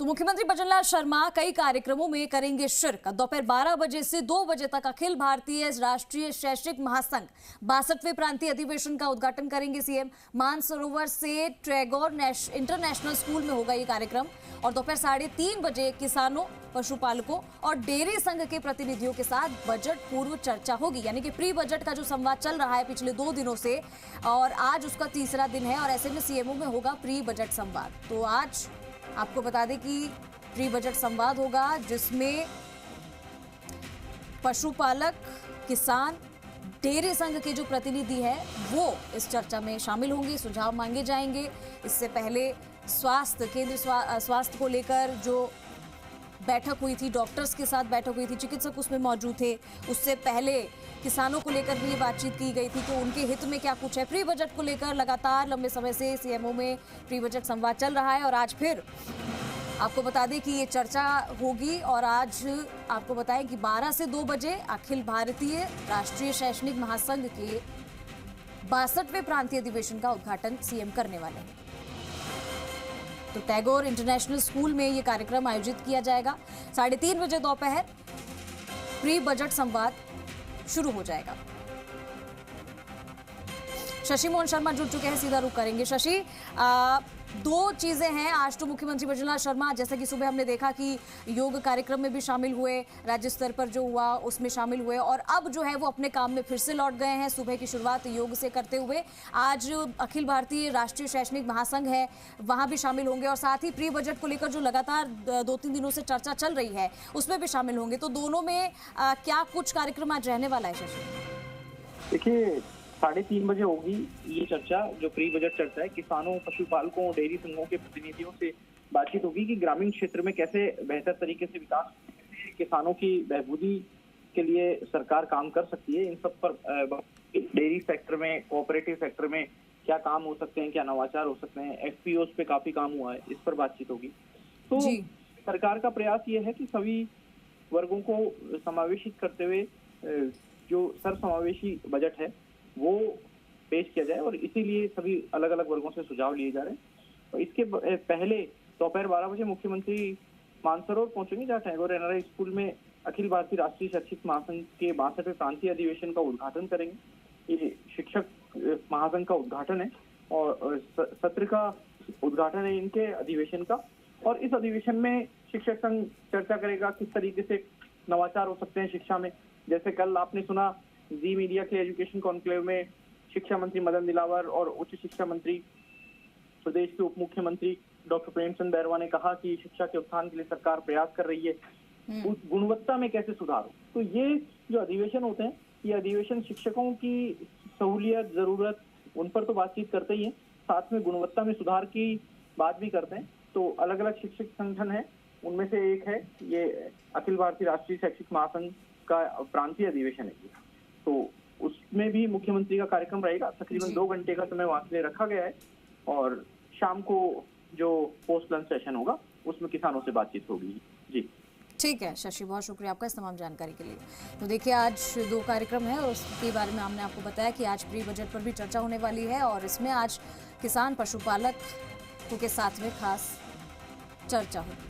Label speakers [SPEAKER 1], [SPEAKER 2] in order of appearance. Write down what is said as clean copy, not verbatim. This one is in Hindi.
[SPEAKER 1] तो मुख्यमंत्री भजनलाल शर्मा कई कार्यक्रमों में करेंगे शिरकत। दोपहर 12 बजे से 2 बजे तक अखिल भारतीय राष्ट्रीय शैक्षिक महासंघ 62वें प्रांतीय अधिवेशन का उद्घाटन करेंगे सीएम। मानसरोवर से टैगोर इंटरनेशनल स्कूल में होगा ये कार्यक्रम और दोपहर 3:30 बजे किसानों, पशुपालकों और डेयरी संघ के प्रतिनिधियों के साथ बजट पूर्व चर्चा होगी। यानी कि प्री बजट का जो संवाद चल रहा है पिछले 2 दिनों से और आज उसका तीसरा दिन है और ऐसे में सीएमओ में होगा प्री बजट संवाद। तो आज आपको बता दें कि प्री बजट संवाद होगा जिसमें पशुपालक, किसान, डेयरी संघ के जो प्रतिनिधि है वो इस चर्चा में शामिल होंगे, सुझाव मांगे जाएंगे। इससे पहले स्वास्थ्य को लेकर जो बैठक हुई थी, डॉक्टर्स के साथ बैठक हुई थी, चिकित्सक उसमें मौजूद थे। उससे पहले किसानों को लेकर भी बातचीत की गई थी कि उनके हित में क्या कुछ है। प्री बजट को लेकर लगातार लंबे समय से सीएमओ में प्री बजट संवाद चल रहा है और आज फिर आपको बता दें कि ये चर्चा होगी। और आज आपको बताएं कि 12 से 2 बजे अखिल भारतीय राष्ट्रीय शैक्षणिक महासंघ के 62वें प्रांतीय अधिवेशन का उद्घाटन सीएम करने वाले हैं। तो टैगोर इंटरनेशनल स्कूल में ये कार्यक्रम आयोजित किया जाएगा। 3:30 बजे दोपहर प्री बजट संवाद शुरू हो जाएगा। शशि मोहन शर्मा जुड़ चुके हैं, सीधा रुख करेंगे। शशि, 2 चीजें हैं। आज तो मुख्यमंत्री भजनलाल शर्मा, जैसा कि सुबह हमने देखा कि योग कार्यक्रम में भी शामिल हुए, राज्य स्तर पर जो हुआ उसमें शामिल हुए और अब जो है वो अपने काम में फिर से लौट गए हैं। सुबह की शुरुआत योग से करते हुए आज अखिल भारतीय राष्ट्रीय शैक्षणिक महासंघ है, वहां भी शामिल होंगे और साथ ही प्री बजट को लेकर जो लगातार 2-3 दिनों से चर्चा चल रही है उसमें भी शामिल होंगे। तो दोनों में क्या कुछ कार्यक्रम आज रहने वाला है शशि?
[SPEAKER 2] देखिए, 3:30 बजे होगी ये चर्चा, जो प्री बजट चर्चा है। किसानों, पशुपालकों, डेयरी संघों के प्रतिनिधियों से बातचीत होगी कि ग्रामीण क्षेत्र में कैसे बेहतर तरीके से विकास, किसानों की बहबूदी के लिए सरकार काम कर सकती है। इन सब पर डेयरी सेक्टर में, कोऑपरेटिव सेक्टर में क्या काम हो सकते हैं, क्या नवाचार हो सकते हैं, एफपीओ पे काफी काम हुआ है, इस पर बातचीत होगी। तो सरकार का प्रयास ये है कि सभी वर्गों को समावेशित करते हुए जो सर्वसमावेशी बजट है वो पेश किया जाए और इसीलिए सभी अलग अलग वर्गों से सुझाव लिए जा रहे हैं। और इसके पहले दोपहर 12 बजे मुख्यमंत्री मानसरोवर पहुंचेंगे, जहाँ टैगोर एनआरआई स्कूल में अखिल भारतीय राष्ट्रीय शैक्षिक महासंघ के 62वें प्रांतीय अधिवेशन का उद्घाटन करेंगे। ये शिक्षक महासंघ का उद्घाटन है और सत्र का उद्घाटन है इनके अधिवेशन का। और इस अधिवेशन में शिक्षक संघ चर्चा करेगा किस तरीके से नवाचार हो सकते हैं शिक्षा में। जैसे कल आपने सुना जी मीडिया के एजुकेशन कॉन्क्लेव में शिक्षा मंत्री मदन दिलावर और उच्च शिक्षा मंत्री, प्रदेश के उप मुख्यमंत्री डॉक्टर प्रेमचंद बैरवा ने कहा कि शिक्षा के उत्थान के लिए सरकार प्रयास कर रही है, उस गुणवत्ता में कैसे सुधार हो। तो ये जो अधिवेशन होते हैं, ये अधिवेशन शिक्षकों की सहूलियत, जरूरत, उन पर तो बातचीत करते ही है, साथ में गुणवत्ता में सुधार की बात भी करते हैं। तो अलग अलग शिक्षक संगठन है, उनमें से एक है ये अखिल भारतीय राष्ट्रीय शैक्षिक महासंघ का प्रांतीय अधिवेशन है। तो उसमें भी मुख्यमंत्री का कार्यक्रम रहेगा। तकरीबन 2 घंटे का समय वहां के लिए रखा गया है और शाम को जो पोस्ट लंच सेशन होगा उसमें किसानों से बातचीत होगी। जी
[SPEAKER 1] ठीक है शशि, बहुत शुक्रिया आपका इस तमाम जानकारी के लिए। तो देखिए, आज 2 कार्यक्रम है और उसके बारे में हमने आपको बताया कि आज प्री बजट पर भी चर्चा होने वाली है और इसमें आज किसान, पशुपालक के साथ में खास चर्चा होगी।